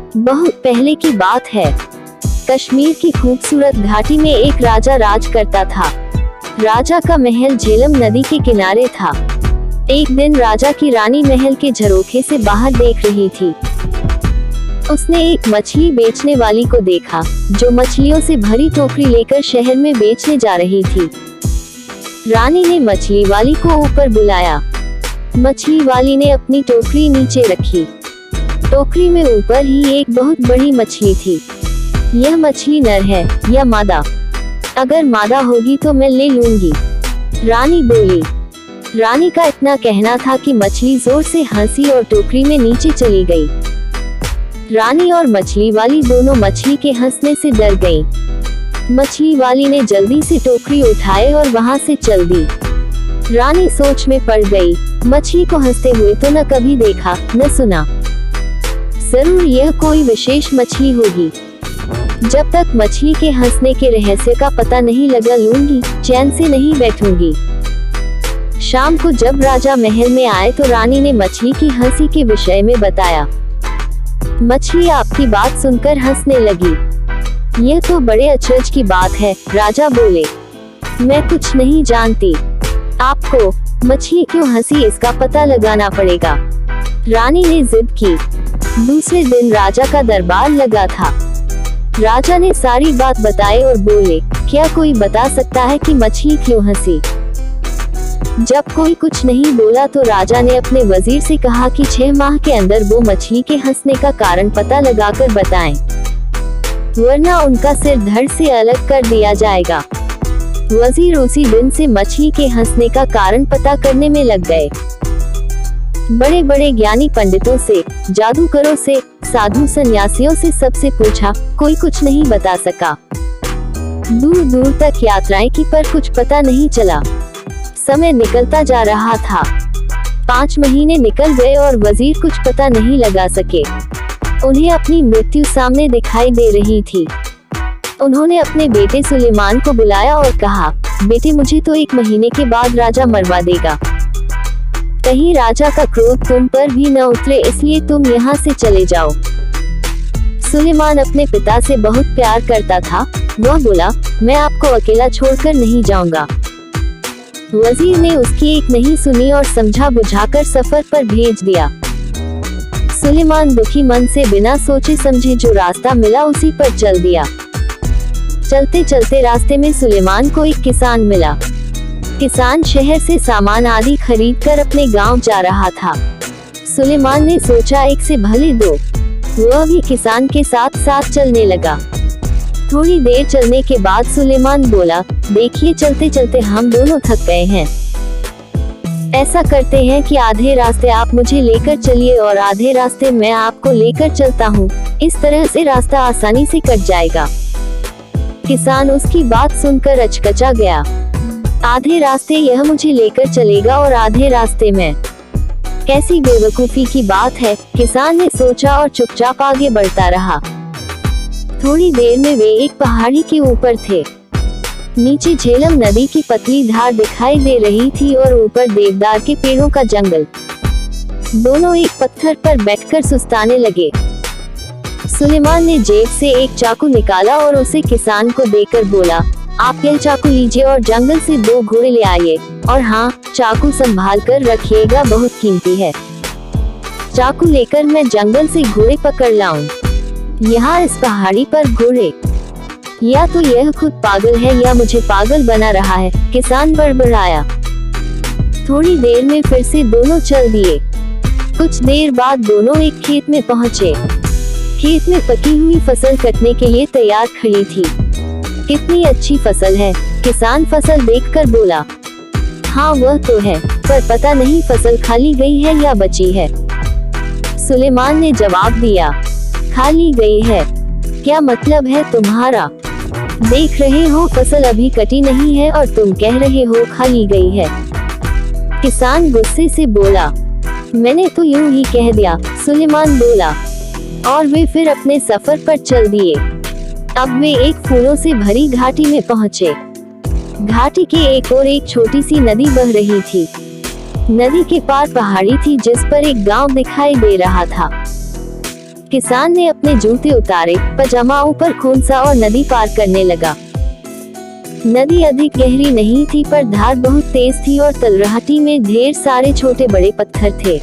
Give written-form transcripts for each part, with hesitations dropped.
बहुत पहले की बात है। कश्मीर की खूबसूरत घाटी में एक राजा राज करता था। राजा का महल झेलम नदी के किनारे था। एक दिन राजा की रानी महल के झरोखे से बाहर देख रही थी। उसने एक मछली बेचने वाली को देखा, जो मछलियों से भरी टोकरी लेकर शहर में बेचने जा रही थी। रानी ने मछली वाली को ऊपर बुलाया। मछली वाली ने अपनी टोकरी नीचे रखी। टोकरी में ऊपर ही एक बहुत बड़ी मछली थी। यह मछली नर है या मादा? अगर मादा होगी तो मैं ले लूंगी, रानी बोली। रानी का इतना कहना था कि मछली जोर से हंसी और टोकरी में नीचे चली गई। रानी और मछली वाली दोनों मछली के हंसने से डर गईं। मछली वाली ने जल्दी से टोकरी उठाए और वहां से चल दी। रानी सोच में पड़ गई, मछली को हंसते हुए तो न कभी देखा न सुना। जरूर यह कोई विशेष मछली होगी। जब तक मछली के हंसने के रहस्य का पता नहीं लगा लूंगी, चैन से नहीं बैठूंगी। शाम को जब राजा महल में आए तो रानी ने मछली की हंसी के विषय में बताया। मछली आपकी बात सुनकर हंसने लगी। यह तो बड़े अचरज की बात है, राजा बोले। मैं कुछ नहीं जानती। आपको मछली क्यों हंसी इसका पता लगाना पड़ेगा, रानी ने जिद की। दूसरे दिन राजा का दरबार लगा था। राजा ने सारी बात बताई और बोले, क्या कोई बता सकता है कि मछली क्यों हंसी? जब कोई कुछ नहीं बोला तो राजा ने अपने वजीर से कहा कि 6 माह के अंदर वो मछली के हंसने का कारण पता लगाकर बताएं, वरना उनका सिर धड़ से अलग कर दिया जाएगा। वजीर उसी दिन से मछली के हंसने का कारण पता करने में लग गए। बड़े बड़े ज्ञानी पंडितों से, जादूगरों से, साधु सन्यासियों से सबसे पूछा, कोई कुछ नहीं बता सका। दूर दूर तक यात्राएं की पर कुछ पता नहीं चला। समय निकलता जा रहा था। 5 महीने निकल गए और वजीर कुछ पता नहीं लगा सके। उन्हें अपनी मृत्यु सामने दिखाई दे रही थी। उन्होंने अपने बेटे सुलेमान को बुलाया और कहा, बेटे मुझे तो 1 महीने के बाद राजा मरवा देगा। कहीं राजा का क्रोध तुम पर भी न उतरे, इसलिए तुम यहाँ से चले जाओ। सुलेमान अपने पिता से बहुत प्यार करता था। वह बोला, मैं आपको अकेला छोड़कर नहीं जाऊंगा। वजीर ने उसकी एक नहीं सुनी और समझा बुझाकर सफर पर भेज दिया। सुलेमान दुखी मन से बिना सोचे समझे जो रास्ता मिला उसी पर चल दिया। चलते चलते रास्ते में सुलेमान को एक किसान मिला। किसान शहर से सामान आदि खरीदकर अपने गांव जा रहा था। सुलेमान ने सोचा, एक से भले 2। वह भी किसान के साथ साथ चलने लगा। थोड़ी देर चलने के बाद सुलेमान बोला, देखिए चलते चलते हम दोनों थक गए हैं। ऐसा करते हैं कि आधे रास्ते आप मुझे लेकर चलिए और आधे रास्ते मैं आपको लेकर चलता हूँ। इस तरह से रास्ता आसानी से कट जाएगा। किसान उसकी बात सुनकर अचकचा गया। आधे रास्ते यह मुझे लेकर चलेगा और आधे रास्ते में? कैसी बेवकूफी की बात है, किसान ने सोचा और चुपचाप आगे बढ़ता रहा। थोड़ी देर में वे एक पहाड़ी के ऊपर थे। नीचे झेलम नदी की पतली धार दिखाई दे रही थी और ऊपर देवदार के पेड़ों का जंगल। दोनों एक पत्थर पर बैठकर सुस्ताने लगे। सुलेमान ने जेब से एक चाकू निकाला और उसे किसान को देकर बोला, आप यह चाकू लीजिए और जंगल से 2 घोड़े ले आइए, और हाँ, चाकू संभाल कर रखिएगा, बहुत कीमती है। चाकू लेकर मैं जंगल से घोड़े पकड़ लाऊं। यहाँ इस पहाड़ी पर घोड़े? या तो यह खुद पागल है या मुझे पागल बना रहा है, किसान बड़बड़ाया। थोड़ी देर में फिर से दोनों चल दिए। कुछ देर बाद दोनों एक खेत में पहुँचे। खेत में पकी हुई फसल कटने के लिए तैयार खड़ी थी। कितनी अच्छी फसल है, किसान फसल देखकर बोला। हाँ वह तो है, पर पता नहीं फसल खाली गई है या बची है। सुलेमान ने जवाब दिया, खाली गई है। क्या मतलब है तुम्हारा? देख रहे हो फसल अभी कटी नहीं है और तुम कह रहे हो खाली गई है। किसान गुस्से से बोला, मैंने तो यूं ही कह दिया, सुलेमान बोला। और वे फिर अपने सफर पर चल दिए। अब वे एक फूलों से भरी घाटी में पहुँचे। घाटी के एक और एक छोटी सी नदी बह रही थी। नदी के पार पहाड़ी थी जिस पर एक गांव दिखाई दे रहा था। किसान ने अपने जूते उतारे, पजामाओं पर खूंसा और नदी पार करने लगा। नदी अधिक गहरी नहीं थी पर धार बहुत तेज थी और तलहटी में ढेर सारे छोटे बड़े पत्थर थे।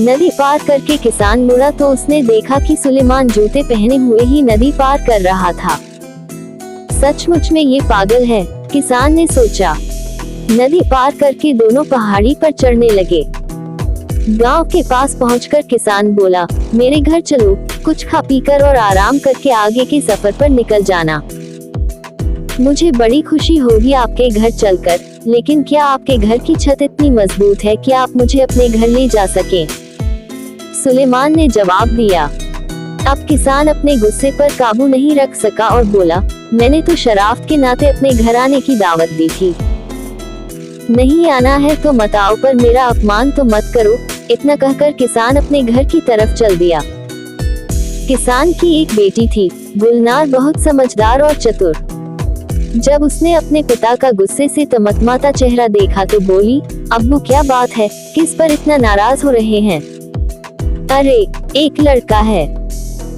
नदी पार करके किसान मुड़ा तो उसने देखा कि सुलेमान जूते पहने हुए ही नदी पार कर रहा था। सचमुच में ये पागल है, किसान ने सोचा। नदी पार करके दोनों पहाड़ी पर चढ़ने लगे। गांव के पास पहुंचकर किसान बोला, मेरे घर चलो, कुछ खा पीकर और आराम करके आगे के सफर पर निकल जाना। मुझे बड़ी खुशी होगी आपके घर चलकर, लेकिन क्या आपके घर की छत इतनी मजबूत है कि आप मुझे अपने घर ले जा सकें? सुलेमान ने जवाब दिया। अब किसान अपने गुस्से पर काबू नहीं रख सका और बोला, मैंने तो शराफत के नाते अपने घर आने की दावत दी थी। नहीं आना है तो मत आओ, पर मेरा अपमान तो मत करो। इतना कहकर किसान अपने घर की तरफ चल दिया। किसान की एक बेटी थी, गुलनार, बहुत समझदार और चतुर। जब उसने अपने पिता का गुस्से से तमतमाता चेहरा देखा तो बोली, अब्बू क्या बात है, किस पर इतना नाराज हो रहे हैं? अरे, एक लड़का है,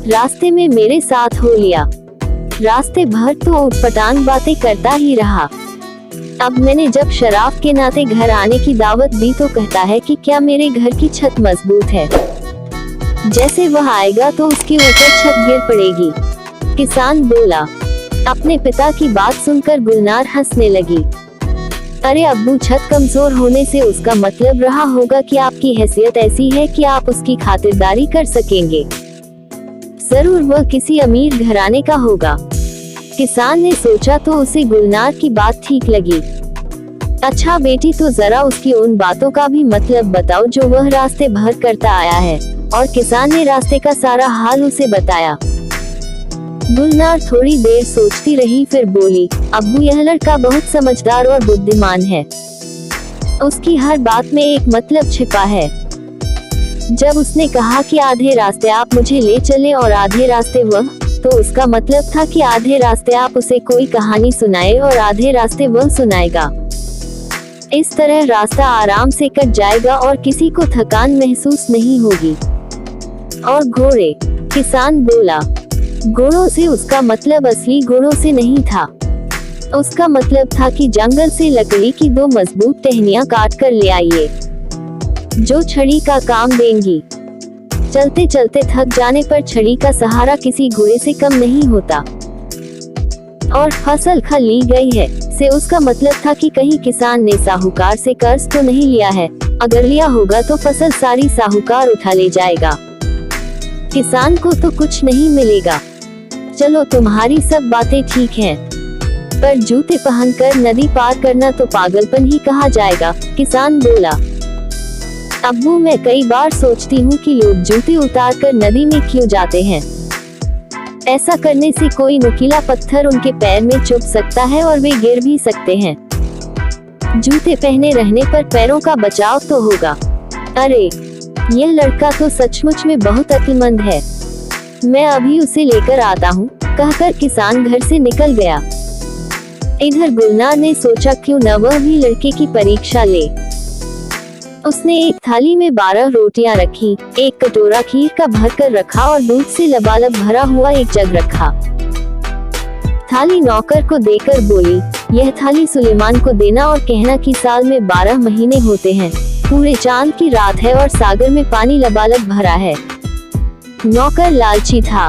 रास्ते में मेरे साथ हो लिया। रास्ते भर तो उटपटांग बातें करता ही रहा। अब मैंने जब शराफ के नाते घर आने की दावत दी तो कहता है कि क्या मेरे घर की छत मजबूत है। जैसे वह आएगा तो उसके ऊपर छत गिर पड़ेगी। किसान बोला। अपने पिता की बात सुनकर गुलनार हंसने लगी। अरे अब्बू, छत कमजोर होने से उसका मतलब रहा होगा कि आपकी हैसियत ऐसी है कि आप उसकी खातिरदारी कर सकेंगे। जरूर वह किसी अमीर घराने का होगा। किसान ने सोचा तो उसे गुलनार की बात ठीक लगी। अच्छा बेटी, तो जरा उसकी उन बातों का भी मतलब बताओ जो वह रास्ते भर करता आया है। और किसान ने रास्ते का सारा हाल उसे बताया। गुलनार थोड़ी देर सोचती रही, फिर बोली, अब्बू यह लड़का बहुत समझदार और बुद्धिमान है। उसकी हर बात में एक मतलब छिपा है। जब उसने कहा कि आधे रास्ते आप मुझे ले चले और आधे रास्ते वह, तो उसका मतलब था कि आधे रास्ते आप उसे कोई कहानी सुनाए और आधे रास्ते वह सुनाएगा। इस तरह रास्ता आराम से कट जाएगा और किसी को थकान महसूस नहीं होगी। और घोड़े, किसान बोला। घोड़ों से उसका मतलब असली घोड़ों से नहीं था। उसका मतलब था कि जंगल से लकड़ी की 2 मजबूत टहनियां काट कर ले आइए, जो छड़ी का काम देंगी। चलते चलते थक जाने पर छड़ी का सहारा किसी घोड़े से कम नहीं होता। और फसल खा ली गई है से उसका मतलब था कि कहीं किसान ने साहूकार से कर्ज तो नहीं लिया है। अगर लिया होगा तो फसल सारी साहूकार उठा ले जाएगा। किसान को तो कुछ नहीं मिलेगा। चलो, तुम्हारी सब बातें ठीक हैं, पर जूते पहनकर नदी पार करना तो पागलपन ही कहा जाएगा। किसान बोला। अब्बू, मैं कई बार सोचती हूँ कि लोग जूते उतार कर नदी में क्यों जाते हैं। ऐसा करने से कोई नुकीला पत्थर उनके पैर में चुभ सकता है और वे गिर भी सकते हैं। जूते पहने रहने पर पैरों का बचाव तो होगा। अरे, यह लड़का तो सचमुच में बहुत अक्लमंद है। मैं अभी उसे लेकर आता हूँ, कहकर किसान घर से निकल गया। इधर गुलनार ने सोचा क्यों न वह भी लड़के की परीक्षा ले। उसने एक थाली में 12 रोटियां रखी, एक कटोरा खीर का भरकर रखा और दूध से लबालब भरा हुआ एक जग रखा। थाली नौकर को देकर बोली, यह थाली सुलेमान को देना और कहना कि साल में 12 महीने होते हैं, पूरे चांद की रात है और सागर में पानी लबालब भरा है। नौकर लालची था।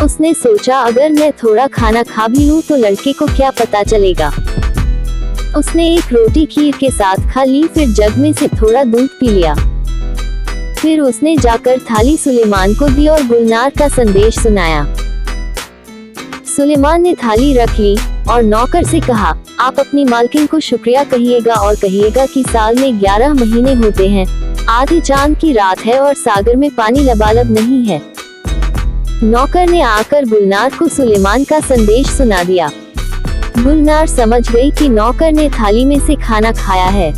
उसने सोचा अगर मैं थोड़ा खाना खा भी लूं तो लड़के को क्या पता चलेगा। उसने एक रोटी खीर के साथ खा ली, फिर जग में से थोड़ा दूध पी लिया। फिर उसने जाकर थाली सुलेमान को दी और गुलनार का संदेश सुनाया। सुलेमान ने थाली रख ली और नौकर से कहा, आप अपनी मालकिन को शुक्रिया कहिएगा और कहिएगा कि साल में 11 महीने होते हैं, आधे चांद की रात है और सागर में पानी लबालब नहीं है। नौकर ने आकर गुलनार को सुलेमान का संदेश सुना दिया। गुलनार समझ गई कि नौकर ने थाली में से खाना खाया है।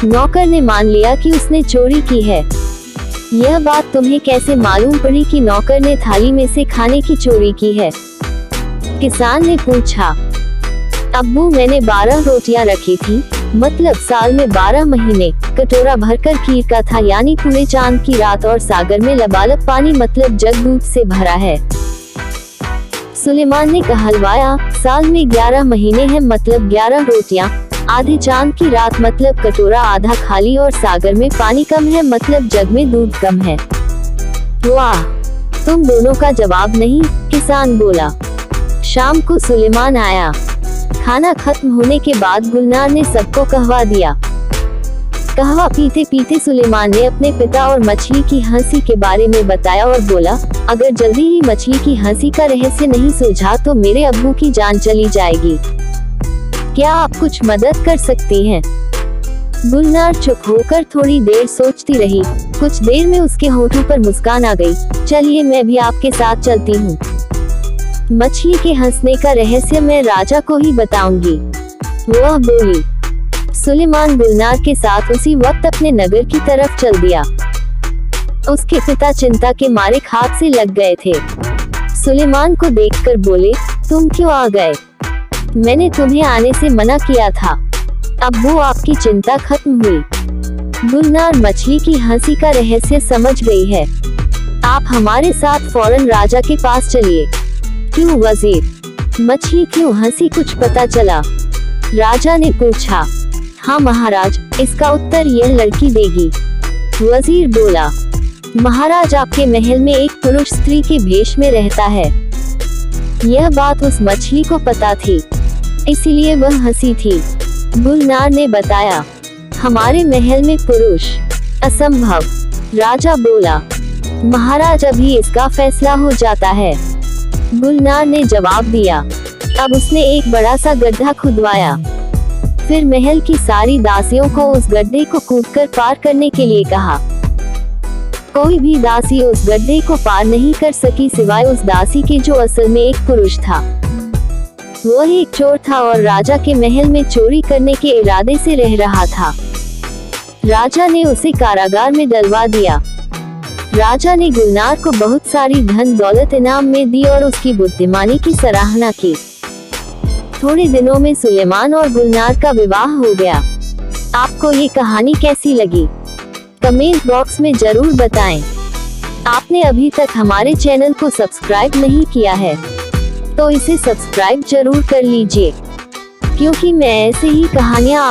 नौकर ने मान लिया कि उसने चोरी की है। यह बात तुम्हें कैसे मालूम पड़ी कि नौकर ने थाली में से खाने की चोरी की है? किसान ने पूछा। अब्बू, मैंने 12 रोटियां रखी थी, मतलब साल में 12 महीने। कटोरा भरकर खीर का था, यानी पूरे चांद की रात, और सागर में लबालब पानी मतलब जग दूध से भरा है। सुलेमान ने कहलवाया, साल में 11 महीने हैं मतलब 11 रोटियां, आधे चांद की रात मतलब कटोरा आधा खाली, और सागर में पानी कम है मतलब जग में दूध कम है। वाह, तुम दोनों का जवाब नहीं, किसान बोला। शाम को सुलेमान आया। खाना खत्म होने के बाद गुलनार ने सबको कहवा दिया। कहवा पीते पीते सुलेमान ने अपने पिता और मछली की हंसी के बारे में बताया और बोला, अगर जल्दी ही मछली की हंसी का रहस्य नहीं सुलझा तो मेरे अब्बू की जान चली जाएगी। क्या आप कुछ मदद कर सकती हैं? गुलनार चुप होकर थोड़ी देर सोचती रही। कुछ देर में उसके होठों पर मुस्कान आ गई। चलिए मैं भी आपके साथ चलती हूँ। मछली के हंसने का रहस्य मैं राजा को ही बताऊंगी, वह बोली। सुलेमान गुलनार के साथ उसी वक्त अपने नगर की तरफ चल दिया। उसके पिता चिंता के मारे खाक से लग गए थे। सुलेमान को देखकर बोले, तुम क्यों आ गए? मैंने तुम्हें आने से मना किया था। अब वो आपकी चिंता खत्म हुई। गुलनार मछली की हंसी का रहस्य समझ गई है। आप हमारे साथ फौरन राजा के पास चलिए। क्यों वजीर? मछली क्यों हंसी, कुछ पता चला? राजा ने पूछा। हाँ महाराज, इसका उत्तर यह लड़की देगी, वजीर बोला। महाराज, आपके महल में एक पुरुष स्त्री के भेष में रहता है। यह बात उस मछली को पता थी, इसीलिए वह हंसी थी। गुलनार ने बताया। हमारे महल में पुरुष? असंभव, राजा बोला। महाराज, अभी इसका फैसला हो जाता है, गुलनार ने जवाब दिया। अब उसने एक बड़ा सा गड्ढा खुदवाया। फिर महल की सारी दासियों को उस गड्ढे को कूदकर पार करने के लिए कहा। कोई भी दासी उस गड्ढे को पार नहीं कर सकी सिवाय उस दासी के जो असल में एक पुरुष था। वह एक चोर था और राजा के महल में चोरी करने के इरादे से रह रहा था। राजा ने उसे कारागार में डलवा दिया। राजा ने गुलनार को बहुत सारी धन दौलत इनाम में दी और उसकी बुद्धिमानी की सराहना की। थोड़े दिनों में सुलेमान और गुलनार का विवाह हो गया। आपको ये कहानी कैसी लगी? कमेंट बॉक्स में जरूर बताएं। आपने अभी तक हमारे चैनल को सब्सक्राइब नहीं किया है तो इसे सब्सक्राइब जरूर कर लीजिए, क्योंकि मैं ऐसे ही कहानियाँ